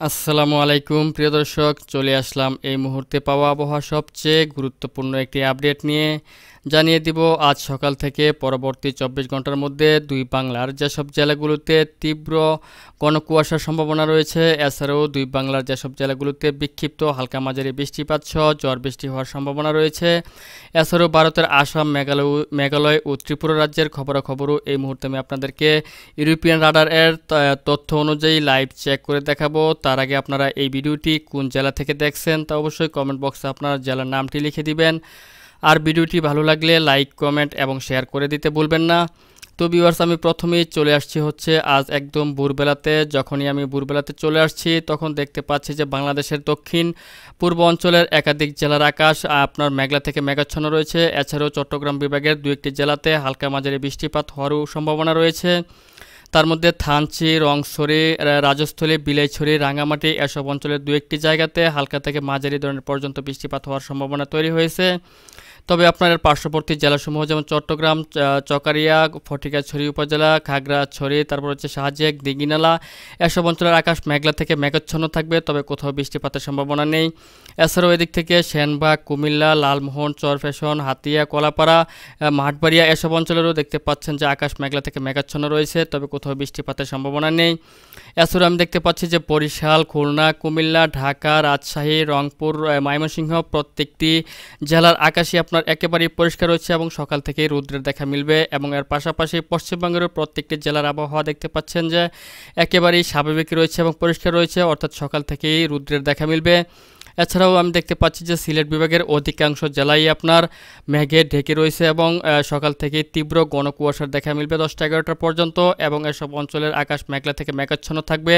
আসসালামু আলাইকুম প্রিয় দর্শক, চলে আসলাম এই মুহূর্তে পাওয়া আবহাওয়া সবচেয়ে গুরুত্বপূর্ণ একটি আপডেট নিয়ে। জানিয়ে দিব আজ সকাল থেকে পরবর্তী 24 ঘন্টার মধ্যে দুই বাংলার যেসব জেলাগুলোতে তীব্র ঘন কুয়াশার সম্ভাবনা রয়েছে, এছাড়াও দুই বাংলার যেসব জেলাগুলোতে বিক্ষিপ্ত হালকা মাঝারি বৃষ্টিপাত সহ ঝড় বৃষ্টি হওয়ার সম্ভাবনা রয়েছে। এছাড়াও ভারতের আসাম, মেঘালয় ও ত্রিপুরা রাজ্যের খবরাখবরও এই মুহূর্তে আমি আপনাদেরকে ইউরোপিয়ান রাডার এর তথ্য অনুযায়ী লাইভ চেক করে দেখাবো। তার আগে আপনারা এই ভিডিওটি কোন জেলা থেকে দেখছেন তা অবশ্যই কমেন্ট বক্সে আপনার জেলার নামটি লিখে দিবেন। আর ভিডিওটি ভালো লাগলে লাইক, কমেন্ট এবং শেয়ার করে দিতে ভুলবেন না। তো ভিউয়ার্স, আমি প্রথমেই চলে আসছি হচ্ছে আজ একদম ভোরবেলাতে। যখনই আমি ভোরবেলাতে চলে আসছি তখন দেখতে পাচ্ছি যে বাংলাদেশের দক্ষিণ পূর্ব অঞ্চলের একাধিক জেলার আকাশ আপনার মেঘলা থেকে মেঘাচ্ছন্ন রয়েছে। এছাড়াও চট্টগ্রাম বিভাগের দু একটি জেলাতে হালকা মাঝারি বৃষ্টিপাত হওয়ারও সম্ভাবনা রয়েছে। তার মধ্যে থানচি, রংছড়ি, রাজস্থলী, বিলাইছড়ি, রাঙামাটি এসব অঞ্চলের দু একটি জায়গাতে হালকা থেকে মাঝারি ধরনের পর্যন্ত বৃষ্টিপাত হওয়ার সম্ভাবনা তৈরি হয়েছে। তবে আপনার পার্শ্ববর্তী জেলাসমূহ যেমন চট্টগ্রাম, চকারিয়া, ফটিকাছড়ি উপজেলা, খাগড়াছড়ি, তারপর হচ্ছে শাহজাগ, দিঘিনালা এসব অঞ্চলের আকাশ মেঘলা থেকে মেঘাচ্ছন্ন থাকবে, তবে কোথাও বৃষ্টিপাতের সম্ভাবনা নেই। এছাড়াও এদিক থেকে সেনবাগ, কুমিল্লা, লালমোহন, চরফ্যাশন, হাতিয়া, কলাপাড়া, মাঠবাড়িয়া এসব অঞ্চলেরও দেখতে পাচ্ছেন যে আকাশ মেঘলা থেকে মেঘাচ্ছন্ন রয়েছে, তবে কোথাও বৃষ্টিপাতের সম্ভাবনা নেই। এছাড়াও আমি দেখতে পাচ্ছি যে বরিশাল, খুলনা, কুমিল্লা, ঢাকা, রাজশাহী, রংপুর, ময়মনসিংহ প্রত্যেকটি জেলার আকাশই আপনার একেবারেই পরিষ্কার রয়েছে এবং সকাল থেকেই রৌদ্রের দেখা মিলবে। এবং এর পাশাপাশি পশ্চিমবঙ্গেরও প্রত্যেকটি জেলার আবহাওয়া দেখতে পাচ্ছেন যে একেবারেই স্বাভাবিক রয়েছে এবং পরিষ্কার রয়েছে, অর্থাৎ সকাল থেকেই রৌদ্রের দেখা মিলবে। এছাড়াও আমি দেখতে পাচ্ছি যে সিলেট বিভাগের অধিকাংশ জেলাই আপনার মেঘে ঢেকে রয়েছে এবং সকাল থেকে তীব্র ঘন কুয়াশার দেখা মিলবে 10টা-11টা পর্যন্ত, এবং এসব অঞ্চলের আকাশ মেঘলা থেকে মেঘাচ্ছন্ন থাকবে।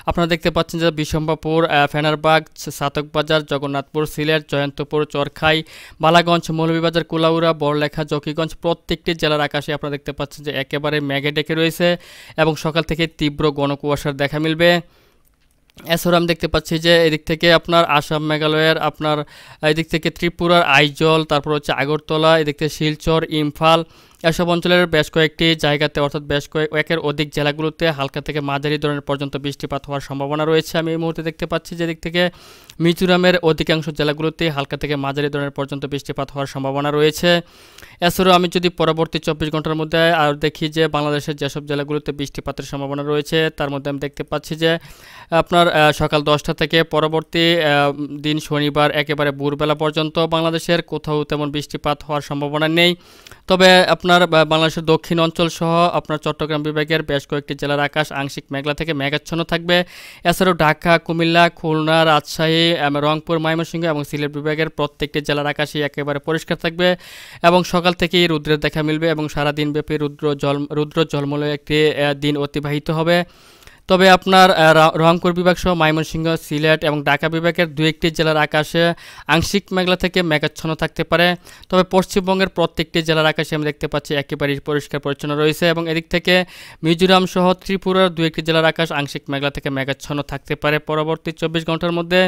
আপনারা দেখতে পাচ্ছেন যে বিশম্বাপুর, ফেনারবাগ, সাতকবাজার, জগন্নাথপুর, সিলেট, জয়ন্তপুর, চরখাই, বালাগঞ্জ, মৌলভীবাজার, কুলাউড়া, বড়লেখা, জকিগঞ্জ প্রত্যেকটি জেলার আকাশে আপনারা দেখতে পাচ্ছেন যে একেবারে মেঘে ঢেকে রয়েছে এবং সকাল থেকে তীব্র ঘন কুয়াশার দেখা মিলবে। এছাড়াও আমি দেখতে পাচ্ছি যে এদিক থেকে আপনার আসাম, মেঘালয়ের আপনার এদিক থেকে ত্রিপুরার আইজল, তারপর হচ্ছে আগরতলা, এদিক থেকে শিলচর, ইম্ফল এসব অঞ্চলের বেশ কয়েকটি জায়গাতে অর্থাৎ বেশ কয়েকের অধিক জেলাগুলোতে হালকা থেকে মাঝারি ধরনের পর্যন্ত বৃষ্টিপাত হওয়ার সম্ভাবনা রয়েছে। আমি এই মুহূর্তে দেখতে পাচ্ছি যে এদিক থেকে মিজোরামের অধিকাংশ জেলাগুলোতে হালকা থেকে মাঝারি ধরনের পর্যন্ত বৃষ্টিপাত হওয়ার সম্ভাবনা রয়েছে। এছাড়াও আমি যদি পরবর্তী 24 ঘন্টার মধ্যে আর দেখি যে বাংলাদেশের যেসব জেলাগুলোতে বৃষ্টিপাতের সম্ভাবনা রয়েছে, তার মধ্যে আমি দেখতে পাচ্ছি যে আপনার সকাল 10টা থেকে পরবর্তী দিন শনিবার একেবারে ভোরবেলা পর্যন্ত বাংলাদেশের কোথাও তেমন বৃষ্টিপাত হওয়ার সম্ভাবনা নেই। তবে আপনার বাংলাদেশের দক্ষিণ অঞ্চল সহ আপনার চট্টগ্রাম বিভাগের বেশ কয়েকটি জেলার আকাশ আংশিক মেঘলা থেকে মেঘাচ্ছন্ন থাকবে। এছাড়াও ঢাকা, কুমিল্লা, খুলনা, রাজশাহী, রংপুর, ময়মনসিংহ এবং সিলেট বিভাগের প্রত্যেকটি জেলার আকাশই একেবারে পরিষ্কার থাকবে এবং সকাল থেকেই রৌদ্রের দেখা মিলবে এবং সারাদিনব্যাপী রৌদ্র ঝলমলে একটি দিন অতিবাহিত হবে। তবে আপনার রংপুর বিভাগ সহ ময়মনসিংহ, সিলেট এবং ঢাকা বিভাগের দু একটি জেলার আকাশে আংশিক মেঘলা থেকে মেঘাচ্ছন্ন থাকতে পারে। তবে পশ্চিমবঙ্গের প্রত্যেকটি জেলার আকাশে আমি দেখতে পাচ্ছি একেবারেই পরিষ্কার পরিচ্ছন্ন রয়েছে এবং এদিক থেকে মিজোরাম সহ ত্রিপুরার দু একটি জেলার আকাশ আংশিক মেঘলা থেকে মেঘাচ্ছন্ন থাকতে পারে পরবর্তী 24 ঘন্টার মধ্যে।